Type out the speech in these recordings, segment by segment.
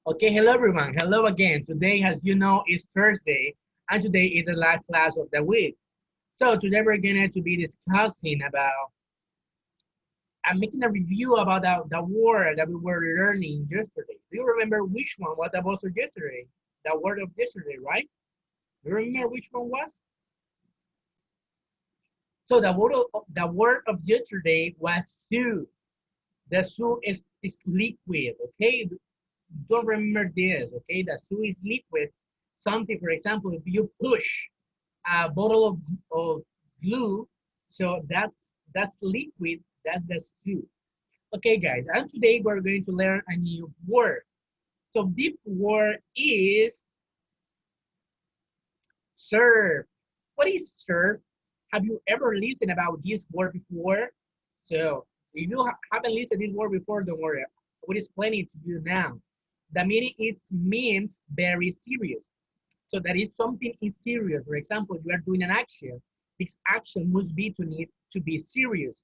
Okay, hello everyone. Hello again. Today, as you know, is Thursday, and today is the last class of the week. So today we're going to be discussing about and making a review about the word that we were learning yesterday. Do you remember which one was the was of yesterday? The word of yesterday, right? Do you remember which one was? So the word of yesterday was "sue." The "sue" is liquid. Okay, don't remember this. Okay, the "sue" is liquid. Something, for example, if you push a bottle of glue. So that's liquid. That's the stew. Okay, guys, and today we're going to learn a new word. So this word is serve. What is serve? Have you ever listened about this word before? So if you haven't listened to this word before, don't worry. We're explaining it to you now. The meaning it means very serious. So that is something is serious. For example, you are doing an action. This action must be to need to be serious.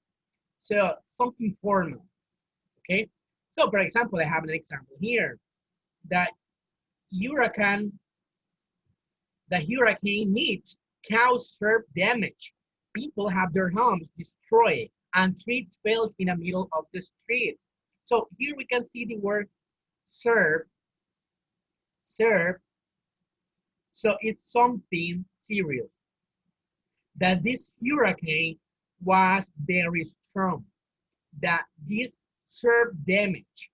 So something formal. Okay. So for example, I have an example here. That hurricane, the hurricane Mitch caused severe damage. People have their homes destroyed and trees fell in the middle of the street. So here we can see the word serve, serve. So it's something serious. That this hurricane was very strong, that this severe damage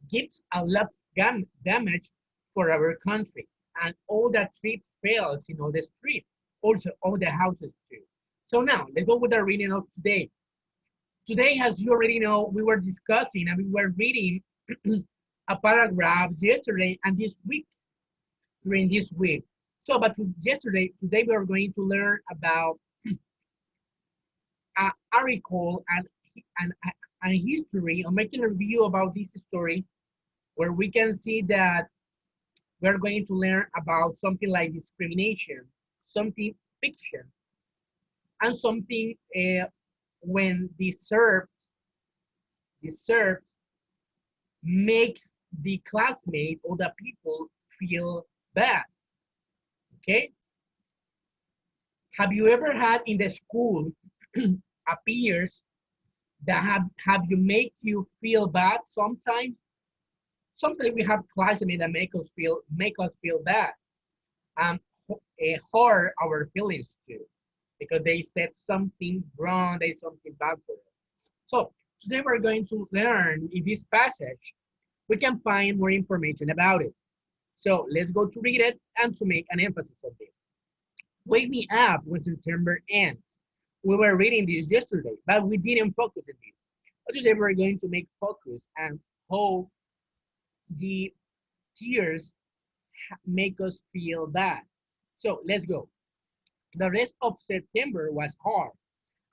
gives a lot of damage for our country, and all the trees fails in all the street, also all the houses too. So now let's go with the reading of today. Today, as you already know, we were discussing and we were reading a paragraph yesterday and this week during this week. So, but today we are going to learn about article and and history. I'm making a review about this story where we can see that we're going to learn about something like discrimination, something fiction, and something when deserves makes the classmate or the people feel bad. Okay, have you ever had in the school appears that have you make you feel bad sometimes? Sometimes we have classmates that make us feel bad and hurt our feelings too because they said something wrong, they something bad for us. So today we're going to learn in this passage. We can find more information about it. So let's go to read it and to make an emphasis on this. Wake Me Up when September ends. We were reading this yesterday, but we didn't focus on this. But today we're going to make focus and how the tears make us feel bad. So let's go. The rest of September was hard.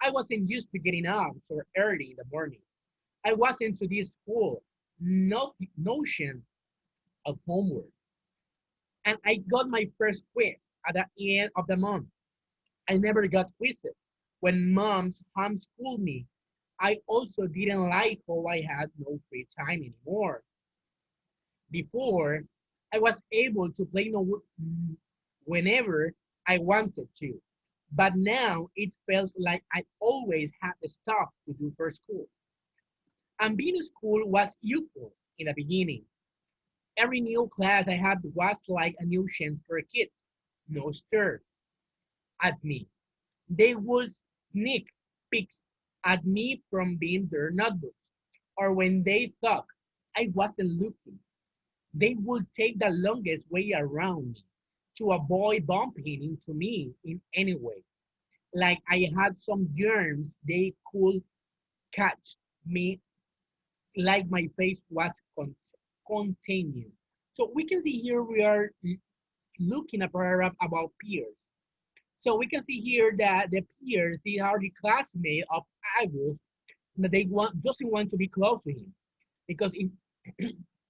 I wasn't used to getting up so early in the morning. I wasn't to this school no notion of homework. And I got my first quiz at the end of the month. I never got quizzes. When moms homeschooled me, I also didn't like how I had no free time anymore. Before, I was able to play no whenever I wanted to. But now it felt like I always had stuff to do for school. And being in school was useful in the beginning. Every new class I had was like a new chance for kids. No stare at me. They would sneak peeks at me from being their notebooks. Or when they thought I wasn't looking, they would take the longest way around me to avoid bumping into me in any way. Like I had some germs they could catch me, like my face was contained. So we can see here we are looking at a paragraph about peers. So we can see here that the peers, they are the classmates of August, that they doesn't want to be close to him because if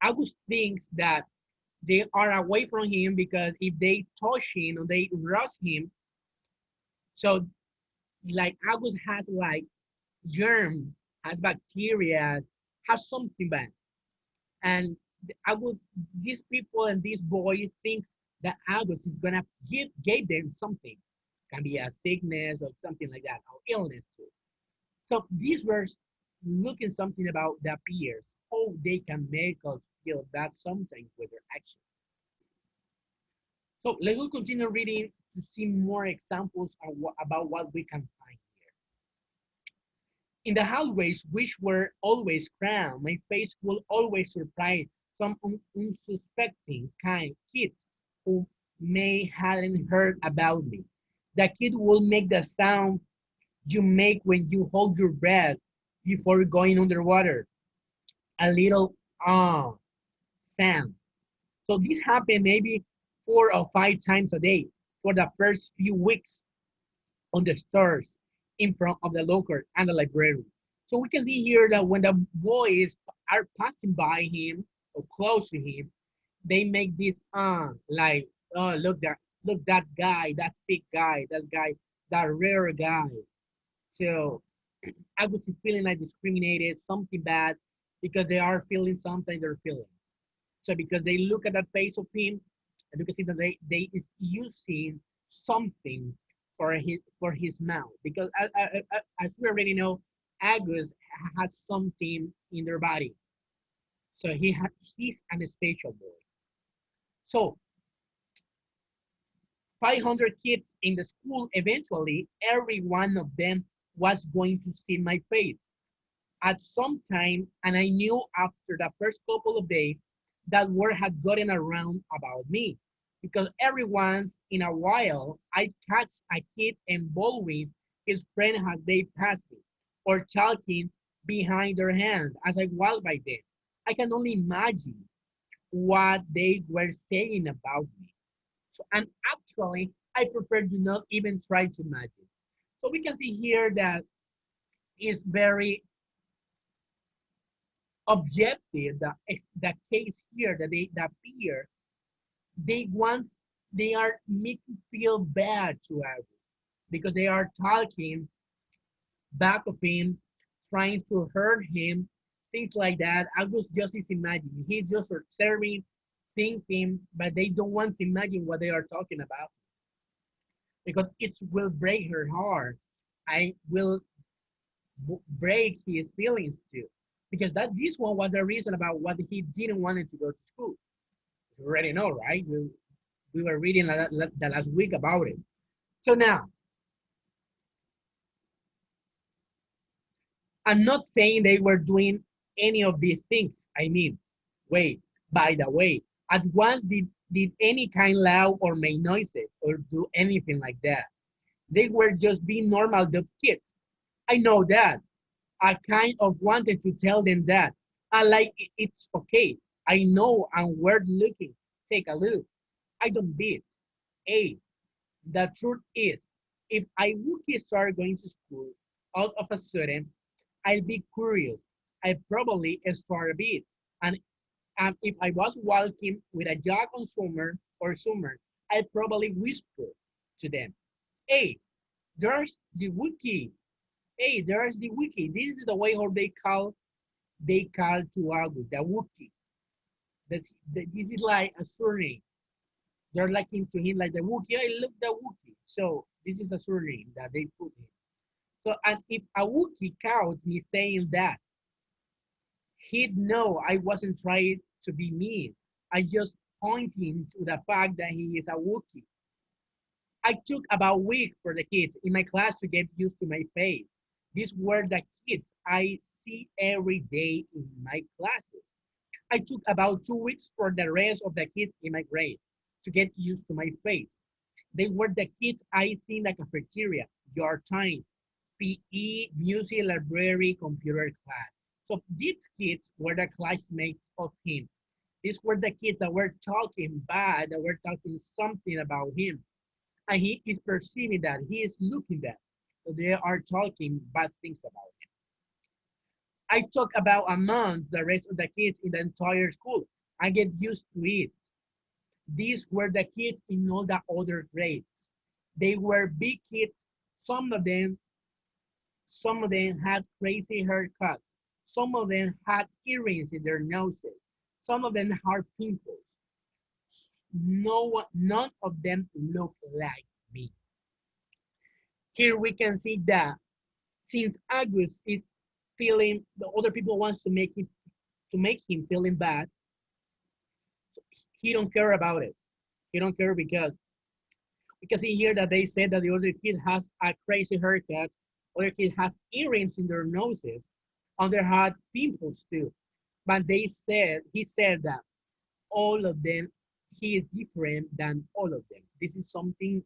August thinks that they are away from him because if they touch him or they rush him, so like August has like germs, has bacteria, has something bad. And I would these people and this boy thinks that August is gonna give them something. Can be a sickness or something like that, or illness too. So these were looking something about the peers, how they can make us feel bad sometimes with their actions. So let's continue reading to see more examples of about what we can find here. In the hallways, which were always crammed, my face would always surprise some unsuspecting kind kids who may hadn't heard about me. The kid will make the sound you make when you hold your breath before going underwater, a little ah sound. So this happened maybe 4 or 5 times a day for the first few weeks on the stairs in front of the locker and the library. So we can see here that when the boys are passing by him or close to him, they make this like, oh, look that guy, that sick guy, that guy, that rare guy. So I was feeling like discriminated, something bad, because they are feeling something they're feeling. So because they look at that face of him, and you can see that they is using something for his mouth. Because as we already know, Agus has something in their body. So he's an special boy. So 500 kids in the school, eventually every one of them was going to see my face at some time, and I knew after the first couple of days that word had gotten around about me. Because every once in a while, I catch a kid involving his friend as they pass me, or talking behind their hands as I walk by them. I can only imagine what they were saying about me. So, and actually, I prefer to not even try to imagine. So we can see here that is very objective, the case here that they that peer, they want they are making feel bad to us because they are talking back of him, trying to hurt him, things like that. I was just is imagining. He's just observing, thinking, but they don't want to imagine what they are talking about because it will break her heart. I will break his feelings too. Because that this one was the reason about what he didn't want to go to school. You already know, right? We were reading the last week about it. So now, I'm not saying they were doing any of these things. I mean, wait, by the way, at once did any kind loud or make noises or do anything like that. They were just being normal the kids. I know that. I kind of wanted to tell them that. I like it's okay. I know I'm worth looking. Take a look. I don't beat. Hey, the truth is, if I would start going to school all of a sudden, I'll be curious. I probably start a bit. And if I was walking with a jog on summer, I'd probably whisper to them, hey, there's the wiki. Hey, there's the wiki. This is the way how they call to August, the wiki. This is like a surname. They're liking to him like the Wookiee. I look the Wookiee. So this is a surname that they put in. So and if a Wookiee caught me saying that, he'd know I wasn't trying to be mean. I just pointing to the fact that he is a Wookiee. I took about a week for the kids in my class to get used to my face. These were the kids I see every day in my classes. I took about 2 weeks for the rest of the kids in my grade to get used to my face. They were the kids I see in the cafeteria, your time, PE, music, library, computer class. So these kids were the classmates of him. These were the kids that were talking bad, that were talking something about him. And he is perceiving that, he is looking that. So they are talking bad things about him. I talk about a month, the rest of the kids in the entire school. I get used to it. These were the kids in all the other grades. They were big kids. Some of them, some of them had crazy haircuts. Some of them had earrings in their noses. Some of them have pimples. None of them look like me. Here we can see that since August is feeling, the other people wants to make him feeling bad, he don't care about it. He don't care because he hear that they said that the other kid has a crazy haircut, other kid has earrings in their noses, and they had pimples too. But he said that all of them, he is different than all of them. This is something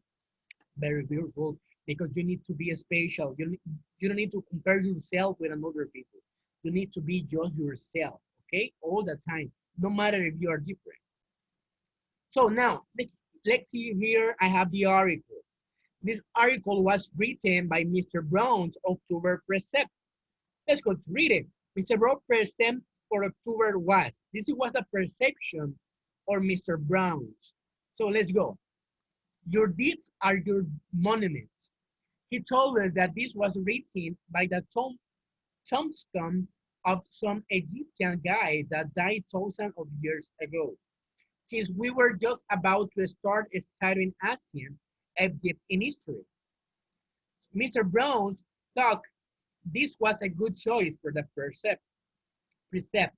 very beautiful because you need to be special. You don't need to compare yourself with another people. You need to be just yourself, okay? All the time, no matter if you are different. So now let's see here. I have the article. This article was written by Mr. Browne's October Precept. Let's go to read it. Mr. Brown Precept for October was. This was the perception of Mr. Browne's. So let's go. Your deeds are your monuments. He told us that this was written by the tombstone of some Egyptian guy that died thousands of years ago. Since we were just about to start studying ancient Egypt in history, Mr. Browne thought this was a good choice for the precept.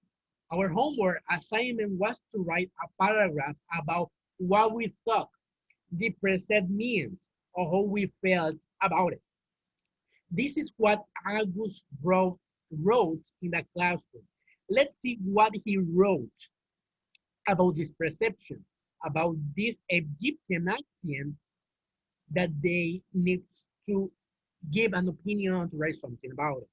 Our homework assignment was to write a paragraph about what we thought the precept means or how we felt about it. This is what August wrote in the classroom. Let's see what he wrote about this perception, about this Egyptian axiom that they need to give an opinion to write something about it.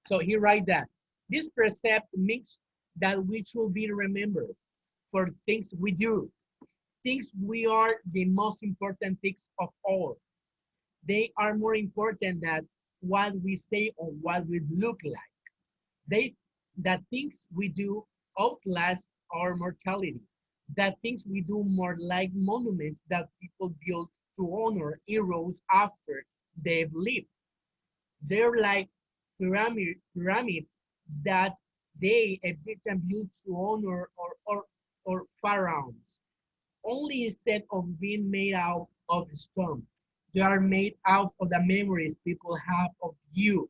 So he write that this precept means that we should be remembered for things we do. Things we are the most important things of all. They are more important than what we say or what we look like. They that things we do outlast our mortality. That things we do more like monuments that people build to honor heroes after they've lived. They're like pyramids that they Egyptians built to honor or pharaohs. Only instead of being made out of stone, they are made out of the memories people have of you.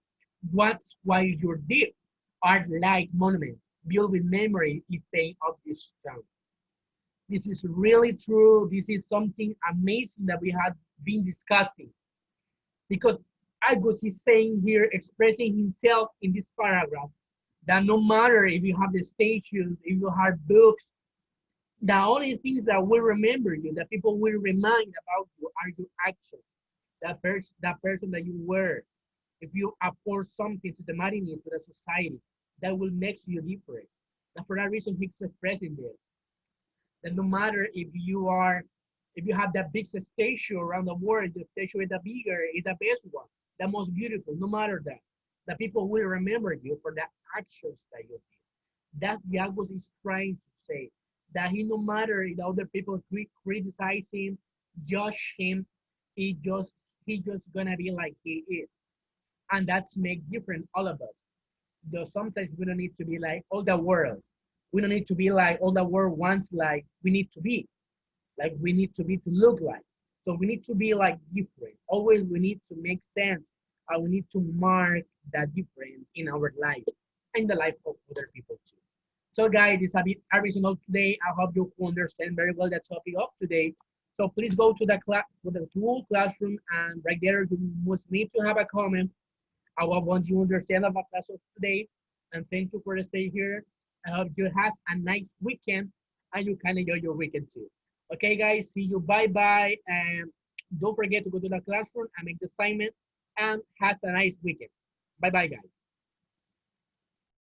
That's why your deeds are like monuments built with memory instead of this stone. This is really true. This is something amazing that we have been discussing because Agus is saying here, expressing himself in this paragraph, that no matter if you have the statues, if you have books, the only things that will remember you, that people will remind about you, are your actions. That person that you were. If you afford something to the humanity, to the society, that will make you different. And for that reason, he's expressing this. That no matter if you have that big statue around the world, the statue is the bigger, is the best one, the most beautiful, no matter that. The people will remember you for the actions that you did. That's the August is trying to say. That he no matter if other people criticize him, judge him, he just gonna be like he is. And that's make different all of us. Though sometimes we don't need to be like all the world. We don't need to be like all the world wants like we need to be. Like we need to be to look like. So we need to be like different. Always we need to make sense. We need to mark that difference in our life and the life of other people too. So guys, this is a bit everything of today. I hope you understand very well the topic of today. So please go to the tool classroom and right there you must need to have a comment. I want you understand about class of today. And thank you for staying here. I hope you have a nice weekend and you can enjoy your weekend too. Okay, guys, see you. Bye-bye. And don't forget to go to the classroom and make the assignment and have a nice weekend. Bye-bye, guys.